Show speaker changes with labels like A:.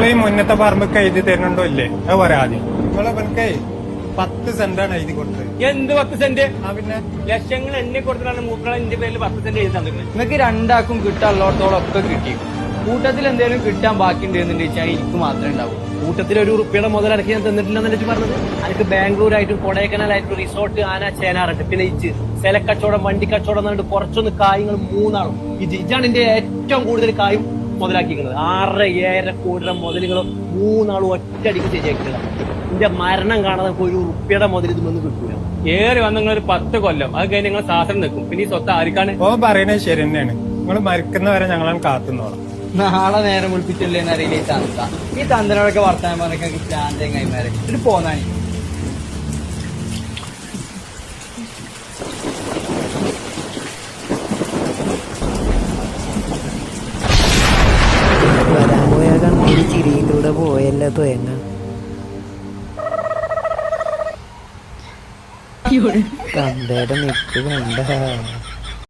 A: നിങ്ങൾ ഈ മുന്നത്തെ പറമ്പൊക്കെ എഴുതി തരുന്നുണ്ടോ ഇല്ലേ അത് പറയാം ആദ്യം. നിങ്ങളെ ഇവനക്കേ 10 സെന്റാണ് എഴുതി കൊടുത്തത്.
B: എന്ത് 10 സെന്റ്?
A: പിന്നെ
B: ലക്ഷങ്ങൾ എന്നെ കൊടുത്തിട്ടാണ് മൂപ്പള എന്റെ പേരിൽ 10 സെന്റ് എഴുതി തന്നിരുന്നത്.
C: നിങ്ങൾക്ക് രണ്ടാക്കും കിട്ടാനുള്ളടത്തോളം ഒക്കെ കിട്ടി. കൂട്ടത്തിൽ എന്തെങ്കിലും കിട്ടാൻ ബാക്കി ഉണ്ടെന്ന് വെച്ചാൽ എനിക്ക് മാത്രമേ ഉണ്ടാവൂ.
B: കൂട്ടത്തിൽ ഒരു റുപ്യയുടെ മുതലടക്കി ഞാൻ തന്നിട്ടില്ലെന്ന് എനിക്ക് പറഞ്ഞത്. എനിക്ക് ബാംഗ്ലൂരായിട്ടും കൊടൈക്കനാലായിട്ടും റിസോർട്ട് ആന ചേനാറുണ്ട്. പിന്നെ ഈ സ്ഥലക്കച്ചവടം വണ്ടി കച്ചവടം എന്നിട്ട് കുറച്ചൊന്ന് കായങ്ങൾ 3 ആളും ഇതാണ് എന്റെ ഏറ്റവും കൂടുതൽ കായും മുതലാക്കിക്കുന്നത്. 6-7 കോടിയുടെ മുതലുകളും 3 ആളും ഒറ്റയടിക്ക് ശരിയാക്കിയില്ല. എന്റെ മരണം കാണാതെ ഒരു റുപ്യയുടെ മുതൽ ഇതൊന്നും കിട്ടൂല. ഏറി വന്ന നിങ്ങൾ ഒരു 10 കൊല്ലം അത് കഴിഞ്ഞ് നിങ്ങൾ ശാസ്ത്രം നിൽക്കും. പിന്നെ ഈ സ്വത്ത് ആർക്കാണ്?
A: ഓ പറയുന്നത് ശരി തന്നെയാണ്. നിങ്ങൾ മരിക്കുന്നവരെ ഞങ്ങളാണ് കാത്തുന്നോളാം.
C: നാളെ നേരം വിളിപ്പിച്ചില്ലേന്ന് അറിയില്ല ഈ തന്ത. ഈ തന്തനോടൊക്കെ വർത്താനം പറഞ്ഞൊക്കെ ചാന്തയും കൈമാരെ ഇത് പോന്നാനി.
D: വരാൻ പോയ കണ്ണീര് ചിരിയിലൂടെ പോയല്ലോ തേങ്ങ. തന്തയുടെ നിപ്പ് കണ്ട